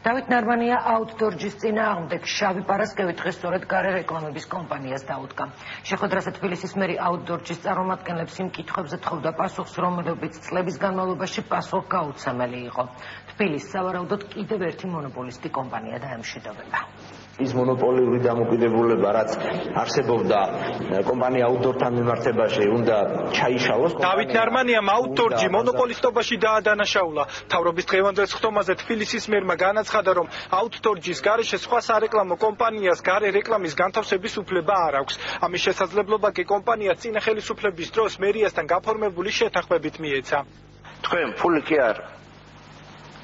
დავით ნარმანია აუთდორჯის წინააღმდეგ შავი პარასკევი დღეს სწორედ გარე რეკლამების კომპანიას დაუდგა. შეხვედრაზე თბილისის მერი აუთდორჯის წარმომადგენლებს იმ კითხვებზე თხოვდა პასუხს, რომლებიც წლების განმავლობაში პასუხგაუცემელი იყო. თბილისს სავარაუდოდ კიდევ ერთი მონოპოლისტი კომპანია დაემშვიდობება. ის მონოპოლიური დამოკიდებულება, რაც არსებობდა კომპანია აუთდორთან მიმართებაში, უნდა ჩაიშალოს. დავით ნარმანიამ აუთდორჯი მონოპოლისტობაში დაადანაშაულა. მთავრობის დღევანდელ ხტომაზე თბილისის მერმა განაცხადა, რომ აუთდორჯის გარეშე სხვა სარეკლამო კომპანიას გარე რეკლამის განთავსების უფლება არ აქვს. ამის შესაძლებლობა კი კომპანიას წინა ხელისუფლების დროს მერიასთან გაფორმებული შეთანხმებით მიეცა. თქვენ ფული კი არ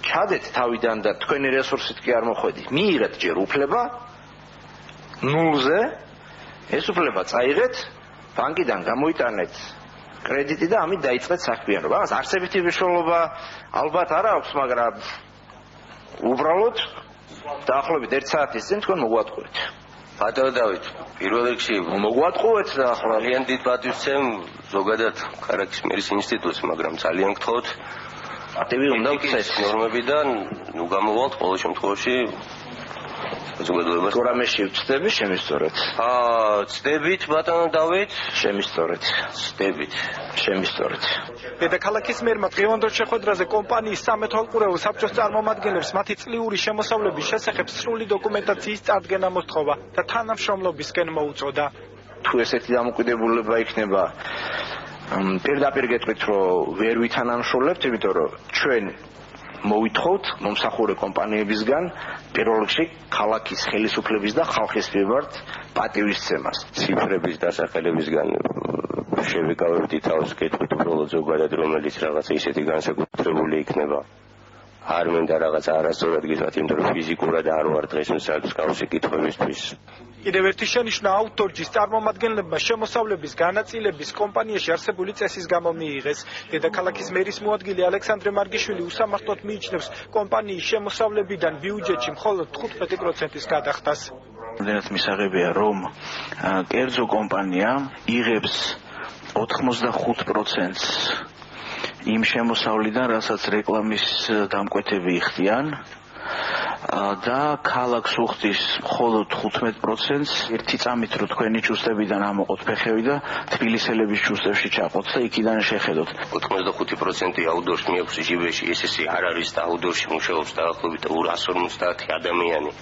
ჩადეთ თავიდან და თქვენი რესურსით კი არ მოხვედით. მიიღეთ ჯერ უფლება ნულზე, ეს უფლება წაიღეთ, ბანკიდან გამოიტანეთ კრედიტი და ამით დაიწყეთ საქმიანობა. ამას არსებითი მნიშვნელობა ალბათ არ აქვს, მაგრამ უბრალოდ დაახლოებით 1 საათის წინ თქვენ მოგვატყუეთ. ბატონო დავით, პირველ რიგში მოგვატყუეთ და ახლა ძალიან დიდ პატივს ვცემ ზოგადად ქარაქის მერის ინსტიტუტს, მაგრამ ძალიან გთხოვთ აქტივი უნდა ვქცეს ნორმებიდან, გამოვალთ ყოველ შემთხვევაში ზოგადოებას. რამეში ვწდები, შემისწორეთ. ცდებით ბატონო დავით, შემისწორეთ. ცდებით, შემისწორეთ. დედაქალაქის მერმა დღევანდელ შეხვედრაზე კომპანიის სამეთვალყურეო საბჭოს წარმომადგენლებს მათი წლიური შემოსავლების შესახებ სრული დოკუმენტაციის წარდგენა მოსთხოვა და თანამშრომლობისკენ მოუწოდა. თუ ესეთი დამოკიდებულება იქნება, პირდაპირ გეტყვით, რომ ვერ ვითანამშრომლებთ, იმიტომ რომ ჩვენ მოვითხოვთ მომსახურე კომპანიებისგან პირველ რიგში ქალაქის ხელისუფლების და ხალხის მიმართ პატივისცემას. ციფრების დასახელებისგან შევიკავებდი თავს კითხვით, უბრალოდ ზოგადად რომელიც რაღაცა ისეთი განსაკუთრებული იქნება. არ მინდა რაღაცა არასწორად გითხრათ, იმიტომ რომ ფიზიკურად არ ვარ დღეს მსგავსი კითხვებისთვის. კიდევ ერთი შენიშვნა აუთდორჯის წარმომადგენლებმა შემოსავლების განაწილების კომპანიაში არსებული წესის გამო მიიღეს. დედაქალაქის მერის მოადგილე ალექსანდრე მარგიშვილი უსამართლოდ მიიჩნევს კომპანიის შემოსავლებიდან ბიუჯეტში მხოლოდ 15%-ის გადახდას. რამდენად მისაღებია, რომ კერძო კომპანია იღებს 85%-ს იმ შემოსავლიდან, რასაც რეკლამის დამკვეთები იხდიან და ქალაქს უხდის მხოლოდ 15%-ს. ერთი წამით რო თქვენი ჩუსტებიდან ამოყოთ ფეხები და თბილისელების ჩუსტებში ჩაყოთ და იქიდან შეხედოთ. 85% აუთდორს მიაქვს ჟიბეში, ესე არ არის და აუთდორში მუშაობს დაახლოებით 150 ადამიანი.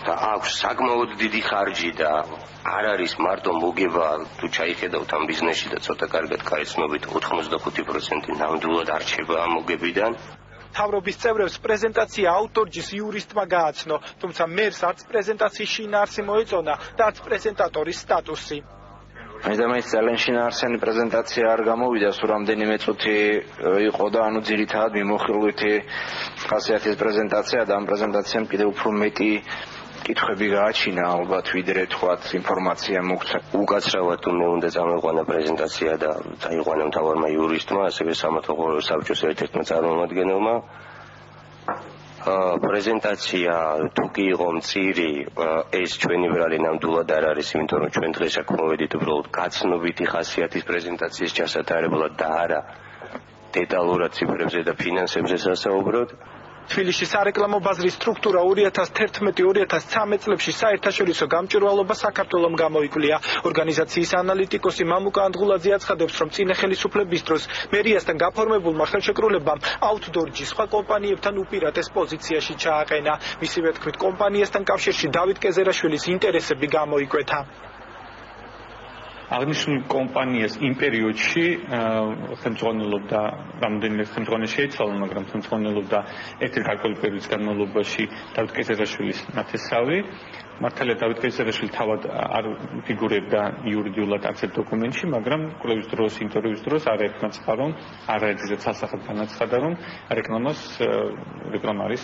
და აქვს საკმაოდ დიდი ხარჯი და არ არის მარტო მოგება თუ ჩაიხედავთ ამ ბიზნესში და ცოტა კარგად გაიცნობით 85% ნამდვილად არჩება ამ მოგებიდან. მთავრობის წევრებს პრეზენტაცია აუთდორჯის იურისტმა გააცნო, თუმცა მერს არც პრეზენტაციის შინაარსი მოეწონა და არც პრეზენტატორის სტატუსი. მაინც ძალიან შინაარსიანი პრეზენტაცია არ გამოვიდა, სულ რამდენიმე წუთი იყო და ანუ ძირითადად მიმოხილვითი ხასიათის პრეზენტაცია და ამ პრეზენტაციამ კიდევ უფრო მეტი კითხვები გააჩინა ალბათ, ვიდრე თქვათ ინფორმაცია მოგცა. უკაცრავად უნდა წამოიყვანა პრეზენტაცია და წაიყვანა მთავარმა იურისტმა, ასევე სამეთვალყურეო საბჭოს ერთ-ერთმა წარმომადგენელმა. პრეზენტაცია თუ კი იყო მწირი, ეს ჩვენი ბრალი ნამდვილად არ არის, იმიტომ რომ ჩვენ დღეს აქ მოვედით უბრალოდ გაცნობიტი ხასიათის პრეზენტაციის ჩასატარებლად და არა დეტალურად ციფრებზე და ფინანსებზე სასაუბროდ. თბილისში სარეკლამო ბაზრის სტრუქტურა 2011-2013 წლებში საერთაშორისო გამჭვირვალობა საქართველომ გამოიკვლია. ორგანიზაციის ანალიტიკოსი მამუკა ანდღულაძე აცხადებს, რომ წინა ხელისუფლების დროს მერიასთან გაფორმებულმა ხელშეკრულებამ აუთდორჯი სხვა კომპანიებთან უპირატეს პოზიციაში ჩააყენა. მისივე თქმით, კომპანიასთან კავშირში დავით კეზერაშვილის ინტერესები გამოიკვეთა. აღნიშნული კომპანიას იმ პერიოდში ხელმძღვანელობდა რამდენიმე ხელმძღვანელი შეიცვალა, მაგრამ ხელმძღვანელობდა ერთ-ერთი გარკვეული პერიოდის განმავლობაში დავით კეზერაშვილის ნათესავი. მართალია დავით კეზერაშვილი თავად არ ფიგურებდა იურიდიულად არც ერთ დოკუმენტში, მაგრამ კვლევის დროს, ინტერვიუის დროს არაერთმაც ხარონ, არაერთგზით სასახად განაცხადა, რომ რეკლამა არის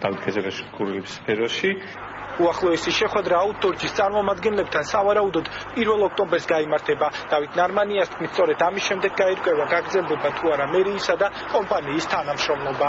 დავით კეზერაშვილის კურირების სფეროში. უახლოესი შეხვედრა აუთდორჯის წარმომადგენლებთან სავარაუდოდ 1 ოქტომბერს გაიმართება. დავით ნარმანიას თქმით, სწორედ ამის შემდეგ გაირკვევა, გაგრძელდება თუ არა მერიისა და კომპანიის თანამშრომლობა.